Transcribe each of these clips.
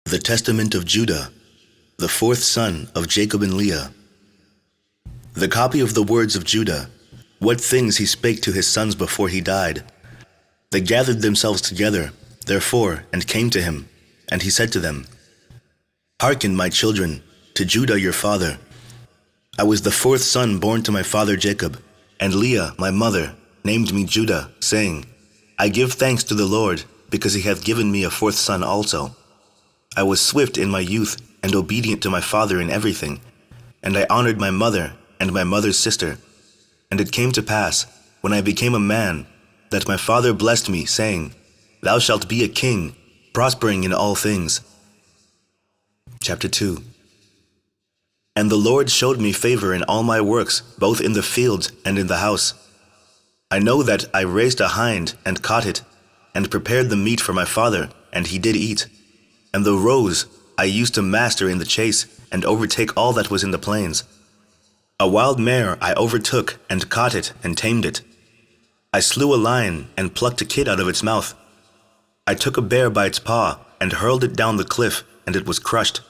The Testament of Judah, the fourth son of Jacob and Leah. The copy of the words of Judah, what things he spake to his sons before he died. They gathered themselves together, therefore, and came to him, and he said to them, Hearken, my children, to Judah your father. I was the fourth son born to my father Jacob, and Leah, my mother, named me Judah, saying, I give thanks to the Lord, because he hath given me a fourth son also. I was swift in my youth, and obedient to my father in everything, and I honored my mother and my mother's sister. And it came to pass, when I became a man, that my father blessed me, saying, Thou shalt be a king, prospering in all things. Chapter 2. And the Lord showed me favor in all my works, both in the fields and in the house. I know that I raised a hind, and caught it, and prepared the meat for my father, and he did eat. And the roes I used to master in the chase, and overtake all that was in the plains. A wild mare I overtook, and caught it, and tamed it. I slew a lion, and plucked a kid out of its mouth. I took a bear by its paw, and hurled it down the cliff, and it was crushed.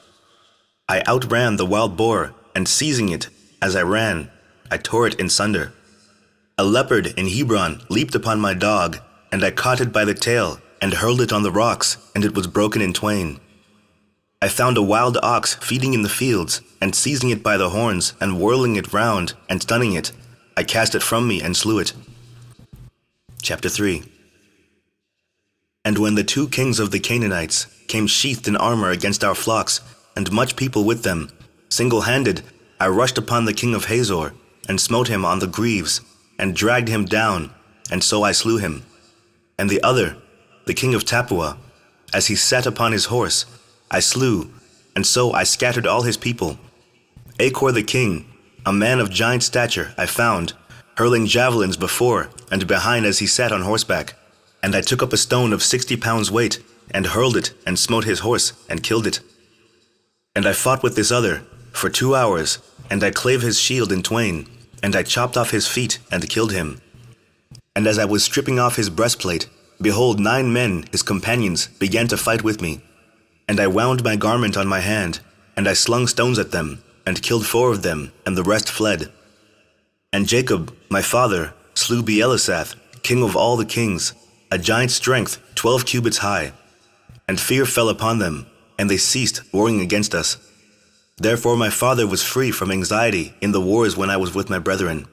I outran the wild boar, and seizing it, as I ran, I tore it in sunder. A leopard in Hebron leaped upon my dog, and I caught it by the tail, and hurled it on the rocks, and it was broken in twain. I found a wild ox feeding in the fields, and seizing it by the horns, and whirling it round, and stunning it, I cast it from me and slew it. Chapter 3. And when the two kings of the Canaanites came sheathed in armor against our flocks, and much people with them, single-handed, I rushed upon the king of Hazor, and smote him on the greaves, and dragged him down, and so I slew him. And the other, the king of Tappuah, as he sat upon his horse, I slew, and so I scattered all his people. Achor the king, a man of giant stature, I found, hurling javelins before and behind as he sat on horseback. And I took up a stone of 60 pounds weight, and hurled it, and smote his horse, and killed it. And I fought with this other for 2 hours, and I clave his shield in twain, and I chopped off his feet, and killed him. And as I was stripping off his breastplate, behold, 9 men, his companions, began to fight with me. And I wound my garment on my hand, and I slung stones at them, and killed 4 of them, and the rest fled. And Jacob, my father, slew Beelisath, king of all the kings, a giant strength, 12 cubits high. And fear fell upon them, and they ceased warring against us. Therefore my father was free from anxiety in the wars when I was with my brethren.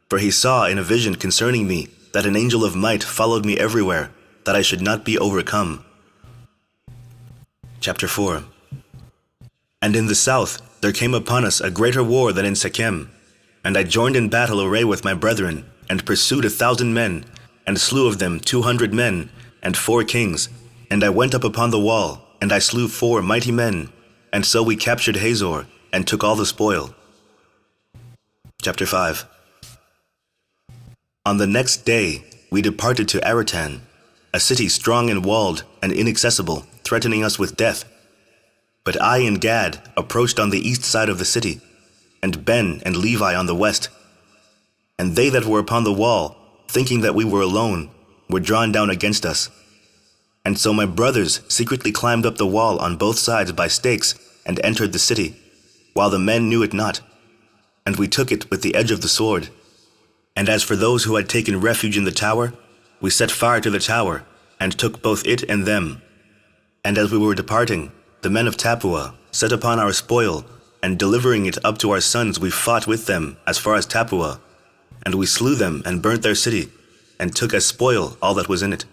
For he saw in a vision concerning me that an angel of might followed me everywhere, that I should not be overcome. Chapter 4. And in the south there came upon us a greater war than in Shechem. And I joined in battle array with my brethren, and pursued 1,000 men, and slew of them 200 men, and 4 kings. And I went up upon the wall, and I slew 4 mighty men, and so we captured Hazor, and took all the spoil. Chapter 5. On the next day we departed to Aratan, a city strong and walled and inaccessible, threatening us with death. But I and Gad approached on the east side of the city, and Ben and Levi on the west. And they that were upon the wall, thinking that we were alone, were drawn down against us. And so my brothers secretly climbed up the wall on both sides by stakes, and entered the city, while the men knew it not. And we took it with the edge of the sword. And as for those who had taken refuge in the tower, we set fire to the tower, and took both it and them. And as we were departing, the men of Tappuah set upon our spoil, and delivering it up to our sons, we fought with them as far as Tappuah. And we slew them, and burnt their city, and took as spoil all that was in it.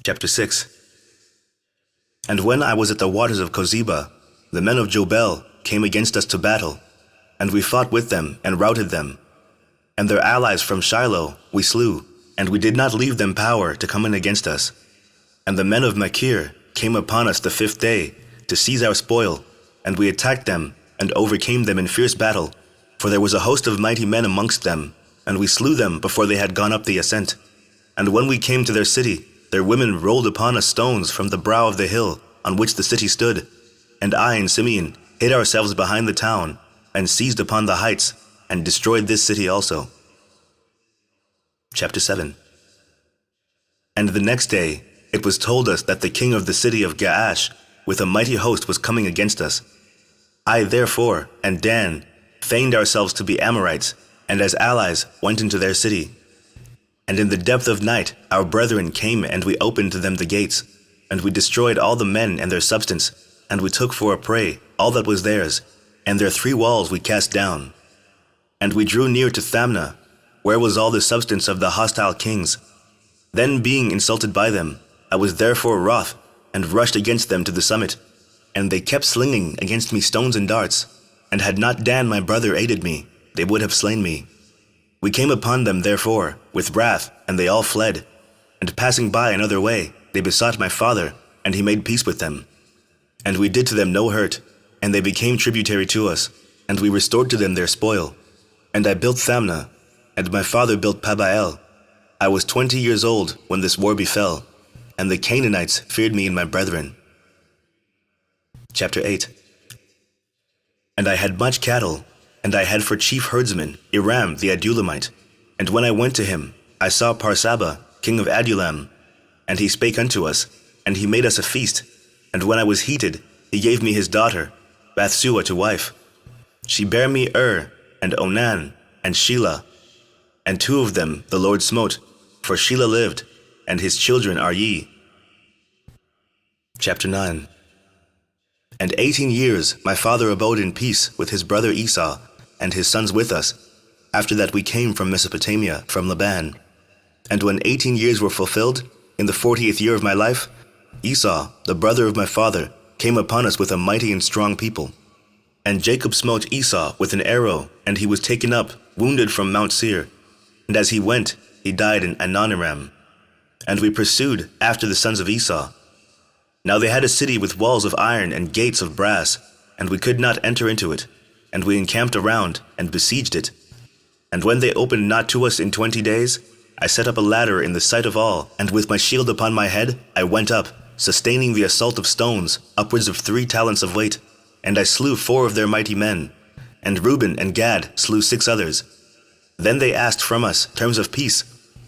Chapter 6. And when I was at the waters of Kozeba, the men of Jebel came against us to battle, and we fought with them, and routed them. And their allies from Shiloh we slew, and we did not leave them power to come in against us. And the men of Machir came upon us the 5th day, to seize our spoil, and we attacked them, and overcame them in fierce battle, for there was a host of mighty men amongst them, and we slew them before they had gone up the ascent. And when we came to their city, their women rolled upon us stones from the brow of the hill on which the city stood. And I and Simeon hid ourselves behind the town, and seized upon the heights, and destroyed this city also. Chapter 7. And the next day it was told us that the king of the city of Gaash with a mighty host was coming against us. I therefore, and Dan, feigned ourselves to be Amorites, and as allies went into their city. And in the depth of night our brethren came, and we opened to them the gates, and we destroyed all the men and their substance, and we took for a prey all that was theirs, and their 3 walls we cast down. And we drew near to Thamnah, where was all the substance of the hostile kings. Then being insulted by them, I was therefore wroth, and rushed against them to the summit. And they kept slinging against me stones and darts, and had not Dan my brother aided me, they would have slain me. We came upon them therefore with wrath, and they all fled. And passing by another way, they besought my father, and he made peace with them. And we did to them no hurt, and they became tributary to us, and we restored to them their spoil. And I built Thamnah, and my father built Pabael. I was 20 years old when this war befell, and the Canaanites feared me and my brethren. Chapter 8. And I had much cattle, and I had for chief herdsman Iram the Adulamite. And when I went to him, I saw Parsaba, king of Adulam, and he spake unto us, and he made us a feast. And when I was heated, he gave me his daughter, Bathsua, to wife. She bare me and Onan, and Shelah. And 2 of them the Lord smote, for Shelah lived, and his children are ye. Chapter 9. And 18 years my father abode in peace with his brother Esau, and his sons with us, after that we came from Mesopotamia, from Laban. And when 18 years were fulfilled, in the 40th year of my life, Esau, the brother of my father, came upon us with a mighty and strong people. And Jacob smote Esau with an arrow, and he was taken up, wounded from Mount Seir. And as he went, he died in Adoniram. And we pursued after the sons of Esau. Now they had a city with walls of iron and gates of brass, and we could not enter into it. And we encamped around and besieged it. And when they opened not to us in 20 days, I set up a ladder in the sight of all, and with my shield upon my head I went up, sustaining the assault of stones, upwards of 3 talents of weight. And I slew 4 of their mighty men, and Reuben and Gad slew 6 others. Then they asked from us terms of peace,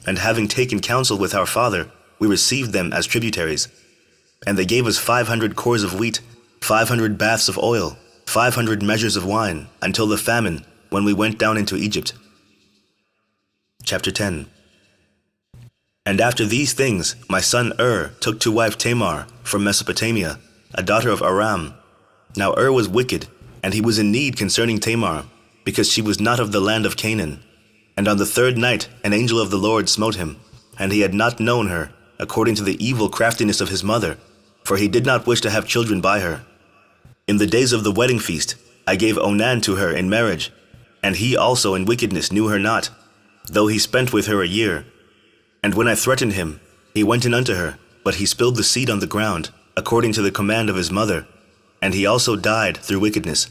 and having taken counsel with our father, we received them as tributaries. And they gave us 500 cores of wheat, 500 baths of oil, 500 measures of wine, until the famine, when we went down into Egypt. Chapter 10. And after these things, my son took to wife Tamar from Mesopotamia, a daughter of Aram. Now was wicked, and he was in need concerning Tamar, because she was not of the land of Canaan. And on the 3rd night an angel of the Lord smote him, and he had not known her, according to the evil craftiness of his mother, for he did not wish to have children by her. In the days of the wedding feast I gave Onan to her in marriage, and he also in wickedness knew her not, though he spent with her a year. And when I threatened him, he went in unto her, but he spilled the seed on the ground, according to the command of his mother, and he also died through wickedness.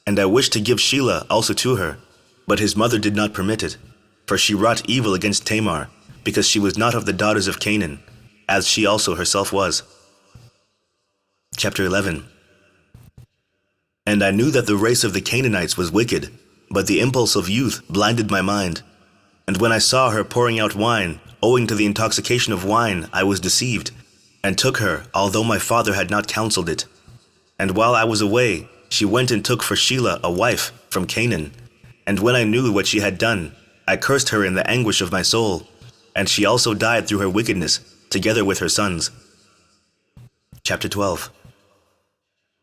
And I wished to give Shelah also to her, but his mother did not permit it, for she wrought evil against Tamar, because she was not of the daughters of Canaan, as she also herself was. Chapter 11. And I knew that the race of the Canaanites was wicked, but the impulse of youth blinded my mind. And when I saw her pouring out wine, owing to the intoxication of wine, I was deceived, and took her, although my father had not counseled it. And while I was away, she went and took for Shelah a wife from Canaan. And when I knew what she had done, I cursed her in the anguish of my soul, and she also died through her wickedness, together with her sons. Chapter 12.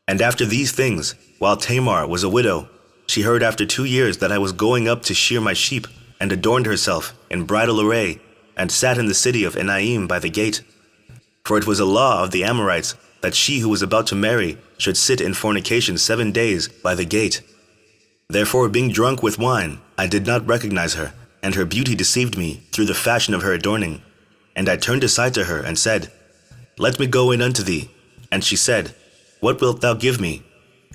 And after these things, while Tamar was a widow, she heard after 2 years that I was going up to shear my sheep, and adorned herself in bridal array, and sat in the city of Enaim by the gate. For it was a law of the Amorites that she who was about to marry should sit in fornication 7 days by the gate. Therefore, being drunk with wine, I did not recognize her, and her beauty deceived me through the fashion of her adorning. And I turned aside to her and said, Let me go in unto thee. And she said, What wilt thou give me?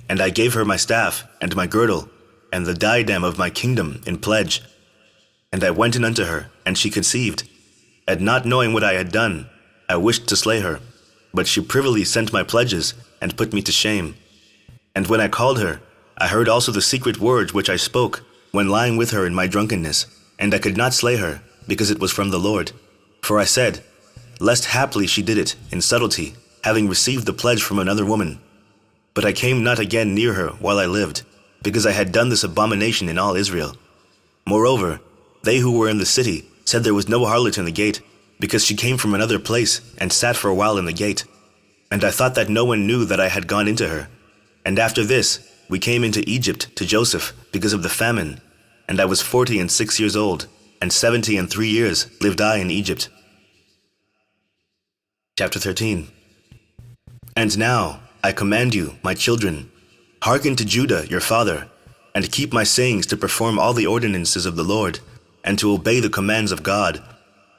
And I gave her my staff, and my girdle, and the diadem of my kingdom in pledge. And I went in unto her, and she conceived. And not knowing what I had done, I wished to slay her. But she privily sent my pledges, and put me to shame. And when I called her, I heard also the secret words which I spoke, when lying with her in my drunkenness. And I could not slay her, because it was from the Lord. For I said, lest haply she did it in subtlety, having received the pledge from another woman. But I came not again near her while I lived, because I had done this abomination in all Israel. Moreover, they who were in the city said there was no harlot in the gate, because she came from another place and sat for a while in the gate. And I thought that no one knew that I had gone into her. And after this, we came into Egypt to Joseph because of the famine. And I was 46 years old, and 73 years lived I in Egypt. Chapter 13. And now I command you, my children, hearken to Judah your father, and keep my sayings to perform all the ordinances of the Lord, and to obey the commands of God,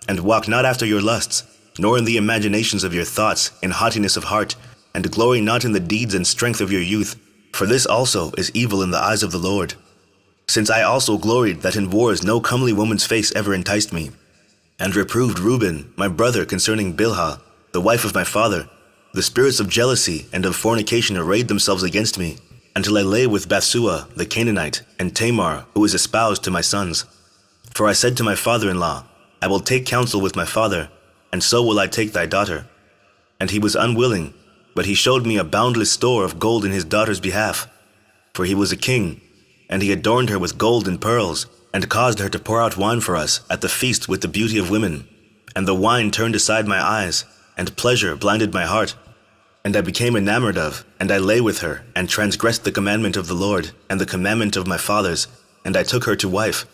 and walk not after your lusts, nor in the imaginations of your thoughts, in haughtiness of heart, and glory not in the deeds and strength of your youth, for this also is evil in the eyes of the Lord. Since I also gloried that in wars no comely woman's face ever enticed me, and reproved Reuben, my brother, concerning Bilhah, the wife of my father, the spirits of jealousy and of fornication arrayed themselves against me, until I lay with Bathsheba the Canaanite, and Tamar, who is espoused to my sons. For I said to my father-in-law, I will take counsel with my father, and so will I take thy daughter. And he was unwilling, but he showed me a boundless store of gold in his daughter's behalf. For he was a king, and he adorned her with gold and pearls, and caused her to pour out wine for us at the feast with the beauty of women. And the wine turned aside my eyes, and pleasure blinded my heart. And I became enamored of, and I lay with her, and transgressed the commandment of the Lord, and the commandment of my fathers, and I took her to wife.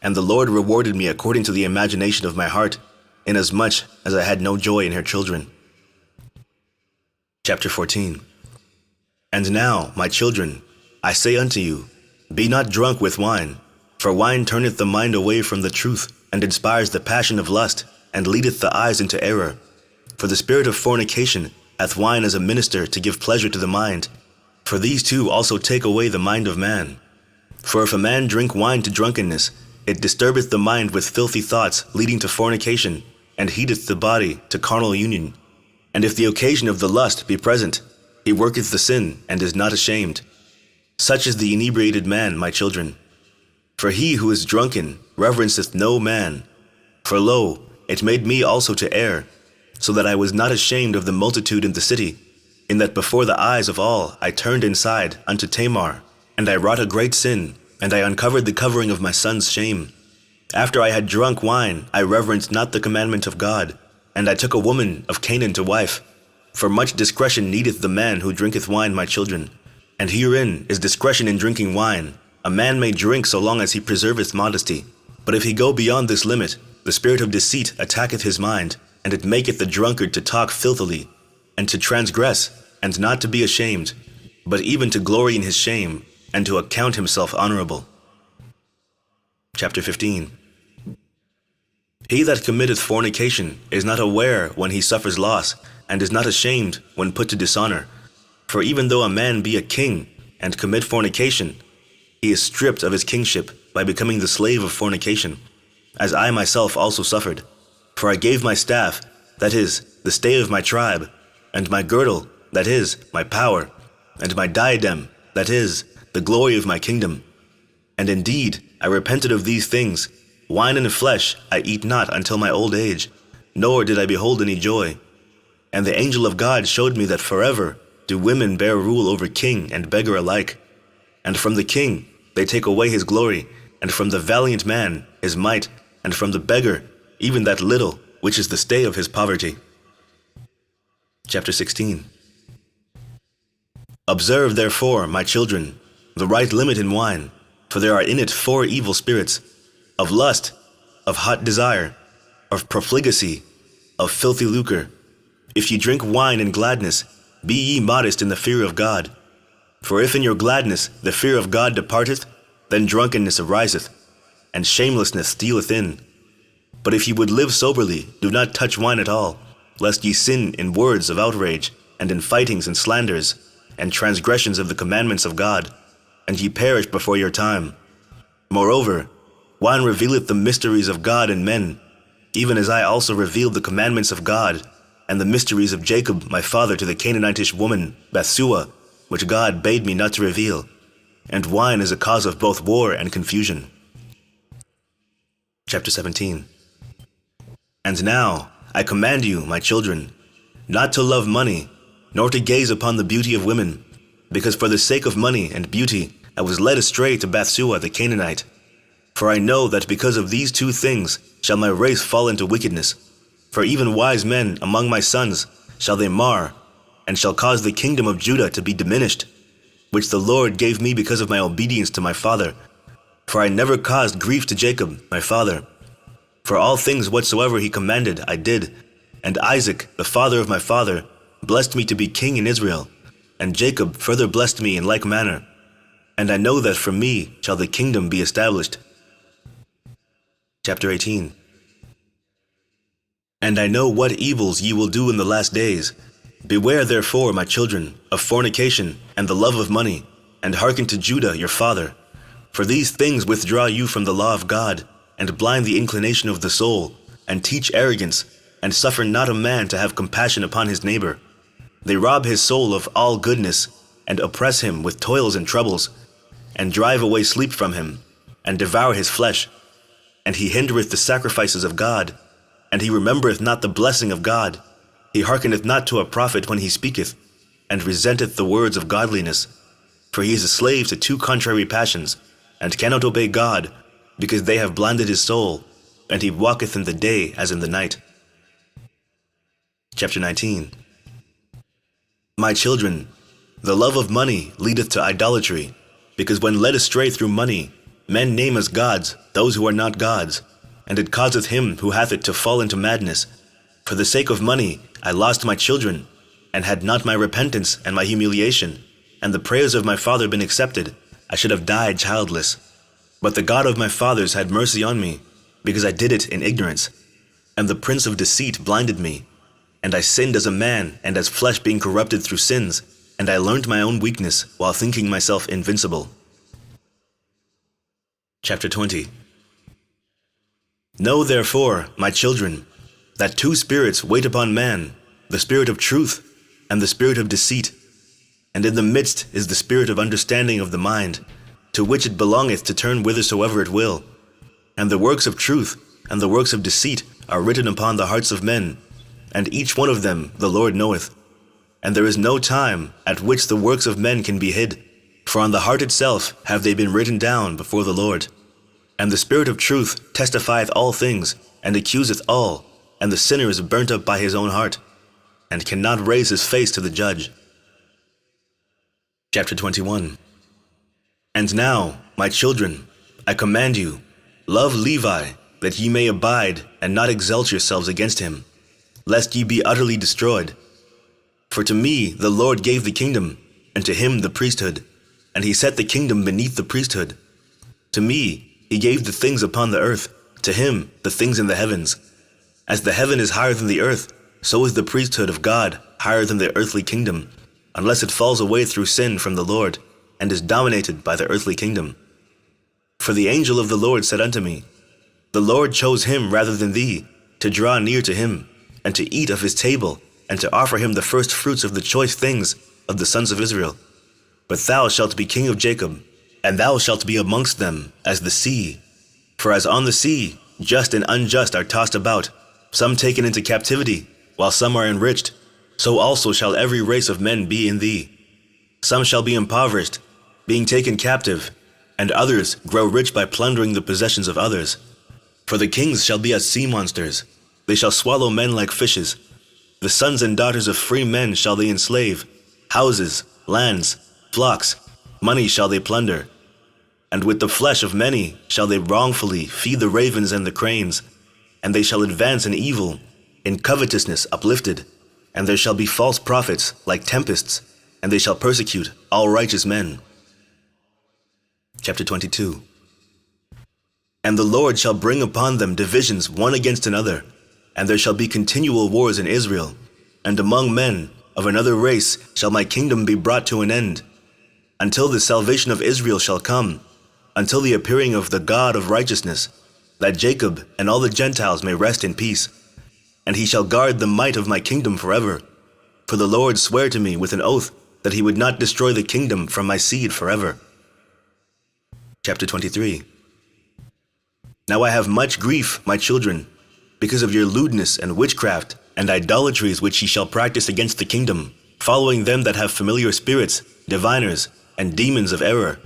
And the Lord rewarded me according to the imagination of my heart, inasmuch as I had no joy in her children. Chapter 14. And now, my children, I say unto you, be not drunk with wine, for wine turneth the mind away from the truth, and inspires the passion of lust, and leadeth the eyes into error. For the spirit of fornication hath wine as a minister to give pleasure to the mind. For these two also take away the mind of man. For if a man drink wine to drunkenness, it disturbeth the mind with filthy thoughts, leading to fornication, and heateth the body to carnal union. And if the occasion of the lust be present, he worketh the sin, and is not ashamed. Such is the inebriated man, my children. For he who is drunken reverenceth no man. For lo, it made me also to err, so that I was not ashamed of the multitude in the city, in that before the eyes of all I turned inside unto Tamar, and I wrought a great sin, and I uncovered the covering of my son's shame. After I had drunk wine, I reverenced not the commandment of God, and I took a woman of Canaan to wife. For much discretion needeth the man who drinketh wine, my children. And herein is discretion in drinking wine. A man may drink so long as he preserveth modesty. But if he go beyond this limit, the spirit of deceit attacketh his mind, and it maketh the drunkard to talk filthily, and to transgress, and not to be ashamed, but even to glory in his shame, and to account himself honorable. Chapter 15. He that committeth fornication is not aware when he suffers loss, and is not ashamed when put to dishonor. For even though a man be a king, and commit fornication, he is stripped of his kingship by becoming the slave of fornication, as I myself also suffered. For I gave my staff, that is, the stay of my tribe, and my girdle, that is, my power, and my diadem, that is, the glory of my kingdom. And indeed, I repented of these things. Wine and flesh I eat not until my old age, nor did I behold any joy. And the angel of God showed me that forever do women bear rule over king and beggar alike. And from the king they take away his glory, and from the valiant man his might, and from the beggar even that little which is the stay of his poverty. Chapter 16. Observe therefore, my children, the right limit in wine, for there are in it 4 evil spirits, of lust, of hot desire, of profligacy, of filthy lucre. If ye drink wine in gladness, be ye modest in the fear of God. For if in your gladness the fear of God departeth, then drunkenness ariseth, and shamelessness stealeth in. But if ye would live soberly, do not touch wine at all, lest ye sin in words of outrage, and in fightings and slanders, and transgressions of the commandments of God, and ye perish before your time. Moreover, wine revealeth the mysteries of God and men, even as I also revealed the commandments of God, and the mysteries of Jacob my father to the Canaanitish woman, Bathsheba, which God bade me not to reveal. And wine is a cause of both war and confusion. Chapter 17. And now I command you, my children, not to love money, nor to gaze upon the beauty of women, because for the sake of money and beauty I was led astray to Bathsheba the Canaanite. For I know that because of these two things shall my race fall into wickedness. For even wise men among my sons shall they mar, and shall cause the kingdom of Judah to be diminished, which the Lord gave me because of my obedience to my father. For I never caused grief to Jacob, my father. For all things whatsoever he commanded I did, and Isaac, the father of my father, blessed me to be king in Israel, and Jacob further blessed me in like manner. And I know that from me shall the kingdom be established. Chapter 18. And I know what evils ye will do in the last days. Beware therefore, my children, of fornication and the love of money, and hearken to Judah your father. For these things withdraw you from the law of God, and blind the inclination of the soul, and teach arrogance, and suffer not a man to have compassion upon his neighbor. They rob his soul of all goodness, and oppress him with toils and troubles, and drive away sleep from him, and devour his flesh. And he hindereth the sacrifices of God, and he remembereth not the blessing of God. He hearkeneth not to a prophet when he speaketh, and resenteth the words of godliness. For he is a slave to two contrary passions, and cannot obey God, because they have blinded his soul, and he walketh in the day as in the night. Chapter 19. My children, the love of money leadeth to idolatry, because when led astray through money, men name as gods those who are not gods, and it causeth him who hath it to fall into madness. For the sake of money I lost my children, and had not my repentance and my humiliation, and the prayers of my father been accepted, I should have died childless. But the God of my fathers had mercy on me, because I did it in ignorance. And the prince of deceit blinded me, and I sinned as a man, and as flesh being corrupted through sins, and I learned my own weakness while thinking myself invincible. Chapter 20. Know therefore, my children, that two spirits wait upon man, the spirit of truth and the spirit of deceit. And in the midst is the spirit of understanding of the mind, to which it belongeth to turn whithersoever it will. And the works of truth and the works of deceit are written upon the hearts of men, and each one of them the Lord knoweth. And there is no time at which the works of men can be hid, for on the heart itself have they been written down before the Lord. And the spirit of truth testifieth all things, and accuseth all, and the sinner is burnt up by his own heart, and cannot raise his face to the judge. Chapter 21. And now, my children, I command you, love Levi, that ye may abide, and not exalt yourselves against him, lest ye be utterly destroyed. For to me the Lord gave the kingdom, and to him the priesthood, and he set the kingdom beneath the priesthood. To me he gave the things upon the earth, to him the things in the heavens. As the heaven is higher than the earth, so is the priesthood of God higher than the earthly kingdom, unless it falls away through sin from the Lord, and is dominated by the earthly kingdom. For the angel of the Lord said unto me, The Lord chose him rather than thee, to draw near to him, and to eat of his table, and to offer him the first fruits of the choice things of the sons of Israel. But thou shalt be king of Jacob, and thou shalt be amongst them as the sea. For as on the sea, just and unjust are tossed about, some taken into captivity, while some are enriched, so also shall every race of men be in thee. Some shall be impoverished, being taken captive, and others grow rich by plundering the possessions of others. For the kings shall be as sea monsters, they shall swallow men like fishes. The sons and daughters of free men shall they enslave, houses, lands, flocks, money shall they plunder. And with the flesh of many shall they wrongfully feed the ravens and the cranes, and they shall advance in evil, in covetousness uplifted. And there shall be false prophets like tempests, and they shall persecute all righteous men. Chapter 22. And the Lord shall bring upon them divisions one against another, and there shall be continual wars in Israel, and among men of another race shall my kingdom be brought to an end, until the salvation of Israel shall come, until the appearing of the God of righteousness, that Jacob and all the Gentiles may rest in peace. And he shall guard the might of my kingdom forever. For the Lord sware to me with an oath that he would not destroy the kingdom from my seed forever. Chapter 23. Now I have much grief, my children, because of your lewdness and witchcraft and idolatries which ye shall practice against the kingdom, following them that have familiar spirits, diviners, and demons of error.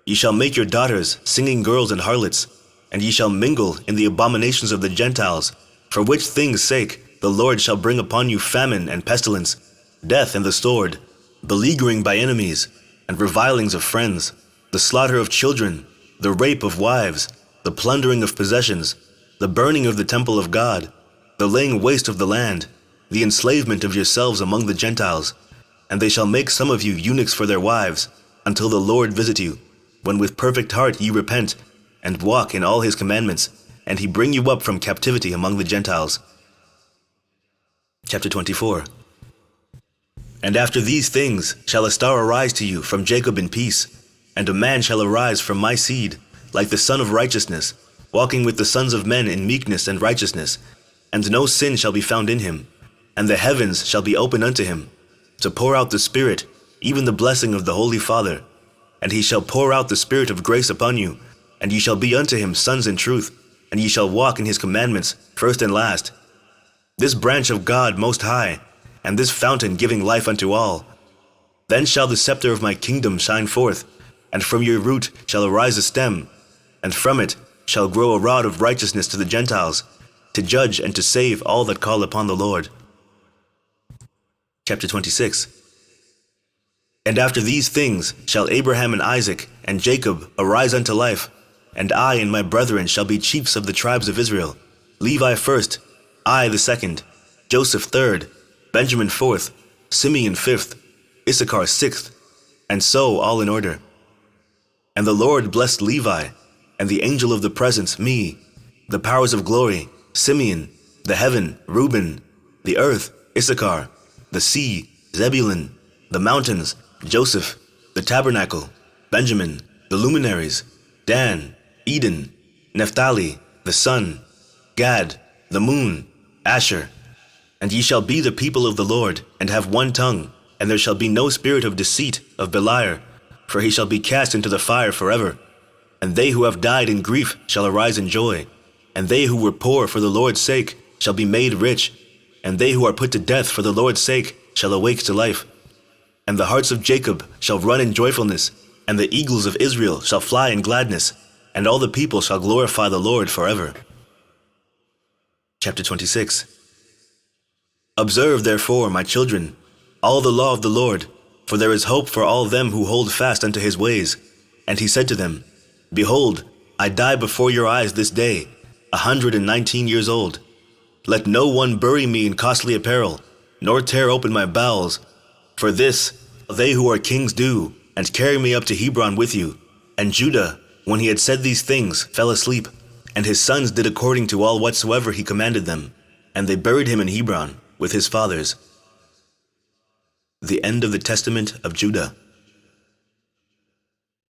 Ye shall make your daughters singing girls and harlots, and ye shall mingle in the abominations of the Gentiles, for which things' sake the Lord shall bring upon you famine and pestilence, death and the sword, beleaguering by enemies, and revilings of friends, the slaughter of children, the rape of wives, the plundering of possessions, the burning of the temple of God, the laying waste of the land, the enslavement of yourselves among the Gentiles. And they shall make some of you eunuchs for their wives, until the Lord visit you, when with perfect heart ye repent, and walk in all his commandments, and he bring you up from captivity among the Gentiles. Chapter 24. And after these things shall a star arise to you from Jacob in peace, and a man shall arise from my seed, like the Son of Righteousness, walking with the sons of men in meekness and righteousness, and no sin shall be found in him. And the heavens shall be open unto him, to pour out the Spirit, even the blessing of the Holy Father. And he shall pour out the Spirit of grace upon you, and ye shall be unto him sons in truth, and ye shall walk in his commandments, first and last. This branch of God most high, and this fountain giving life unto all. Then shall the scepter of my kingdom shine forth, and from your root shall arise a stem, and from it shall grow a rod of righteousness to the Gentiles, to judge and to save all that call upon the Lord. Chapter 26. And after these things shall Abraham and Isaac and Jacob arise unto life, and I and my brethren shall be chiefs of the tribes of Israel, Levi first, I the second, Joseph third, Benjamin fourth, Simeon fifth, Issachar sixth, and so all in order. And the Lord blessed Levi, and the angel of the presence me, the powers of glory, Simeon, the heaven, Reuben, the earth, Issachar, the sea, Zebulun, the mountains, Joseph, the tabernacle, Benjamin, the luminaries, Dan, Eden, Naphtali, the sun, Gad, the moon, Asher. And ye shall be the people of the Lord, and have one tongue, and there shall be no spirit of deceit, of Beliar, for he shall be cast into the fire forever. And they who have died in grief shall arise in joy, and they who were poor for the Lord's sake shall be made rich, and they who are put to death for the Lord's sake shall awake to life. And the hearts of Jacob shall run in joyfulness, and the eagles of Israel shall fly in gladness, and all the people shall glorify the Lord forever. Chapter 26. Observe therefore, my children, all the law of the Lord, for there is hope for all them who hold fast unto his ways. And he said to them, Behold, I die before your eyes this day, 119 years old. Let no one bury me in costly apparel, nor tear open my bowels. For this they who are kings do, and carry me up to Hebron with you. And Judah, when he had said these things, fell asleep, and his sons did according to all whatsoever he commanded them. And they buried him in Hebron with his fathers. The end of the Testament of Judah.